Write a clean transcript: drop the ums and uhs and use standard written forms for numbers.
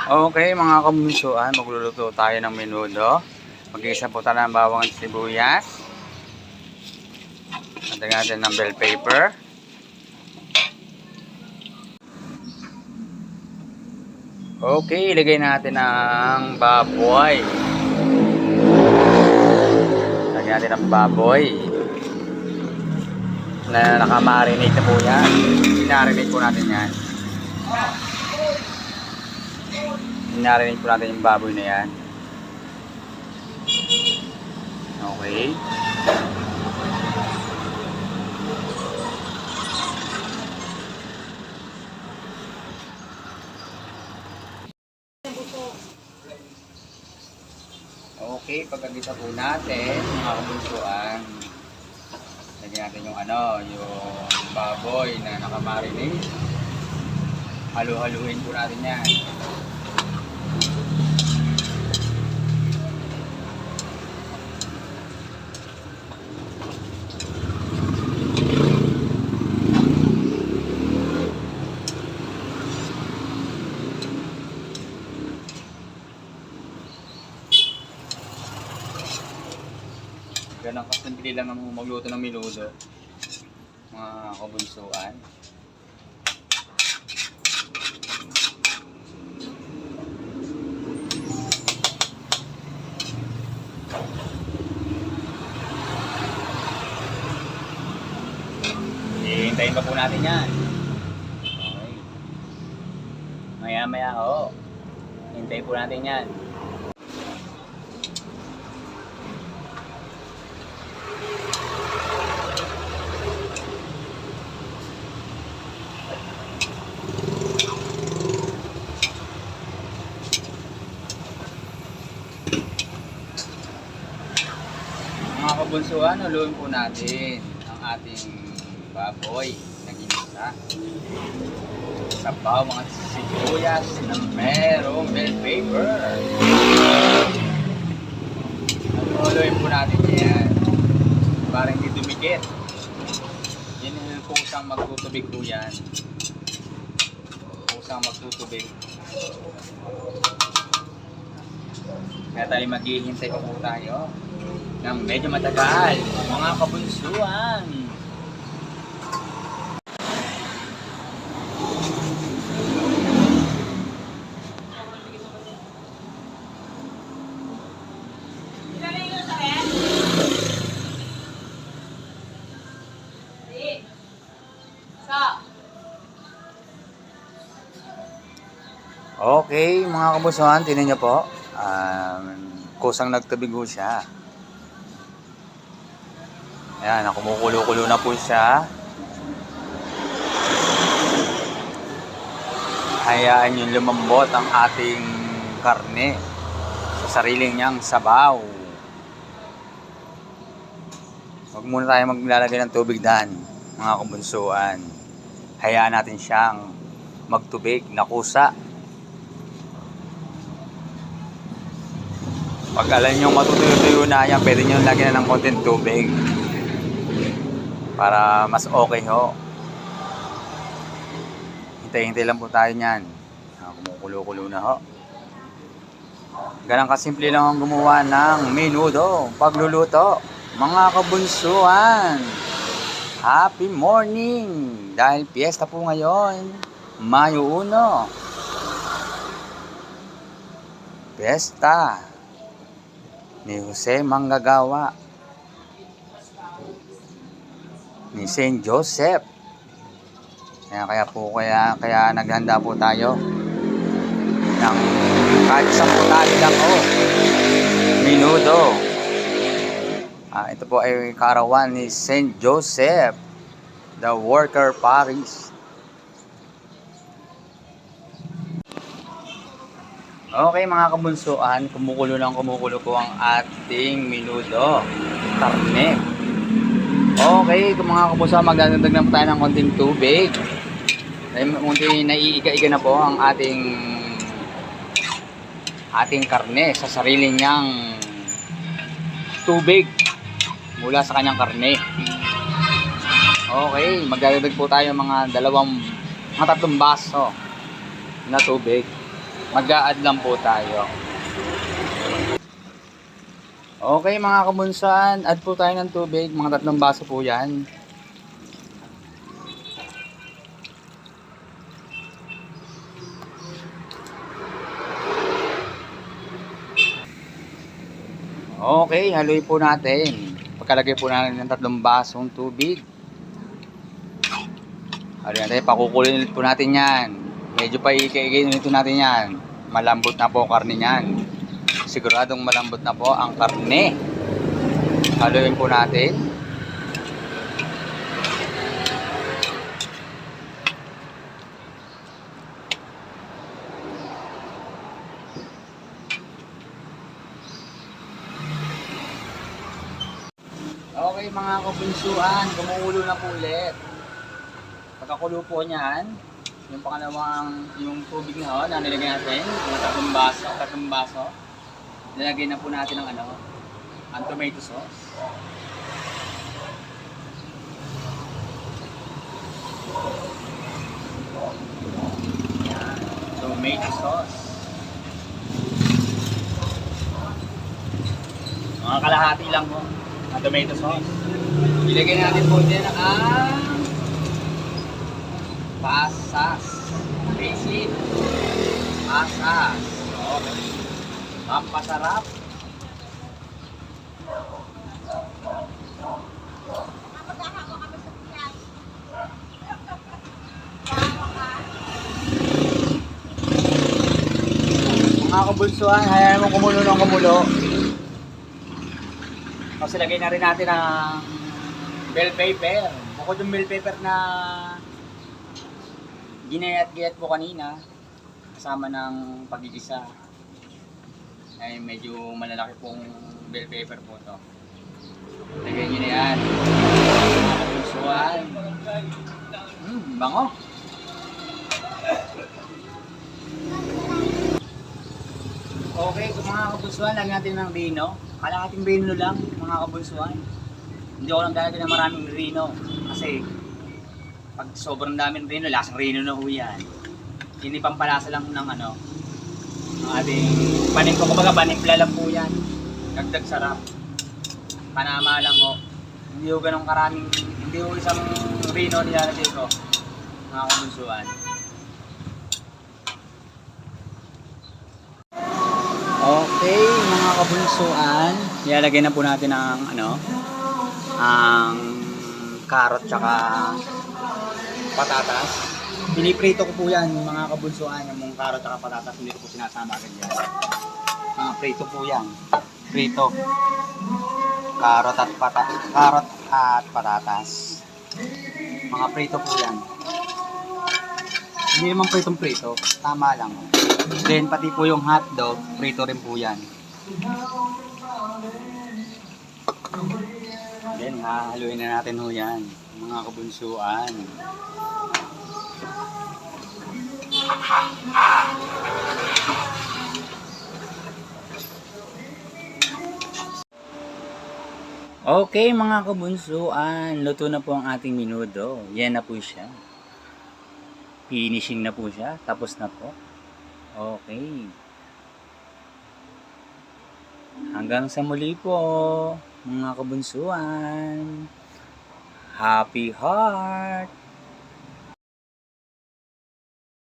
Okay mga kamunsuan, magluluto tayo ng menudo. Mag-isa po tayo ng bawang at sibuyas. Lagyan natin ng bell pepper. Okay, ilagay natin ang baboy. Lagyan natin ang baboy na nakamarinate na po yan. Inarinate po natin yan. Narinig po natin yung baboy na yan. Okay. Okay, pagkagita po natin, mga kabunsuan, lagyan natin yung yung baboy na nakamarinate. Halu-haluin po natin yan. Ganang kasimple lang ang magluto ng menudo, mga kabunsuan. Hintayin pa po natin yan. Okay. Maya ho. Hintayin po natin yan. Mga kabunsuan, haluin po natin ang ating baboy na ginisa. Sabaw mga sibuyas na merong bell pepper. Haluin po natin yan para hindi dumikit. Yan yung kusang magtutubig po yan. Kusang magtutubig. Kaya tayo maghihintay pa po tayo ng medyo matagal, mga kabunsuan. Okay, mga kabunsuan, tingnan niyo po. Kusang nagtubig po siya. Ayan, kumukulo-kulo na po siya. Hayaan yung lumambot ang ating karne sa sariling niyang sabaw. Huwag muna tayo maglalagay ng tubig dyan, mga kabunsuan. Hayaan natin siyang magtubig na kusa. Pag alam nyo matutuyo-tuyo na yan, pwede nyo lagyan na ng konting tubig para mas okay ho. Hintay-hintay lang po tayo nyan. Kumukulo-kulo na ho. Ganang kasimple lang ang gumawa ng menudo pagluluto, mga kabunsuan. Happy morning! Dahil piyesta po ngayon, Mayo 1. Piyesta ni Jose Manggagawa, ni Saint Joseph. Kaya naghanda po tayo ng kahit 10 tali lang menudo. Ito po ay karawan ni Saint Joseph, the worker Paris. Okay mga kabunsuan, kumukulo po ang ating menudo, karne. Okay, mga kabunsuan, magdadagdag na po tayo ng konting tubig. Munti naiiga-iga na po ang ating karne sa sarili niyang tubig mula sa kanyang karne. Okay, magdadagdag po tayo mga 3 baso na tubig. Mag-a-add lang po tayo. Okay mga kabunsuan, add po tayo ng tubig. Mga 3 baso po yan. Okay, haluin po natin. Pagkalagay po natin ng 3 basong tubig. Haluin natin, pakukulin ulit po natin yan. Medyo pa ikaigayin ulit natin yan. Malambot na po ang karne yan. Siguradong malambot na po ang karne. Haluin po natin. Okay mga kabunsuan, gumugulo na po ulit. Pagkakulo po niyan, yung pangalawang, yung tubig na na nilagay natin, yung 3 baso, nilagay na po natin ang ang tomato sauce. Yan, tomato sauce. Mga kalahati lang po ang tomato sauce. Ilagay natin po din ang pasas. Basic. Pasas. Okay. Pampasarap. Mga kabunsuan, hayaan mo kumulo ng kumulo. Tapos ilagay na rin natin ang bell pepper. Bukod yung bell pepper na ginayat-gayat po kanina, kasama ng pagigisa, ay medyo malalaki pong bell pepper po to. Lagay nyo na yan. Mga kabunsuan. Bango. Okay, so mga kabunsuan, lagyan natin ng rino. Kalahating rino lang, mga kabunsuan. Hindi ako lang lalagyan ng maraming rino. Kasi, pag sobrang daming rino, lasang rino na ho yan. Hindi pampalasa lang ng ng ating panin ko. Kumbaga, panimpla lang po yan. Dagdag sarap. Panama lang ho. Hindi ho ganun karaming, hindi ho isang rino nilalagay ko, mga kabunsuan. Okay, mga kabunsuan, ilalagay na po natin ang ang carrot tsaka patatas. Piniprito ko po yan, mga kabunsuan, yung carrot tsaka patatas, hindi ko po sinasama agad yan. Prito po yan. Prito. Carrot at patatas. Mga prito po yan. Hindi naman prito, tama lang. Then pati po yung hotdog, prito rin po yan. Then hahaluin na natin ho yan, mga kabunsuan. Okay mga kabunsuan, luto na po ang ating menudo. Yan na po siya. Finishing na po siya, tapos na po. Okay. Hanggang sa muli po, mga kabunsuan. Happy heart!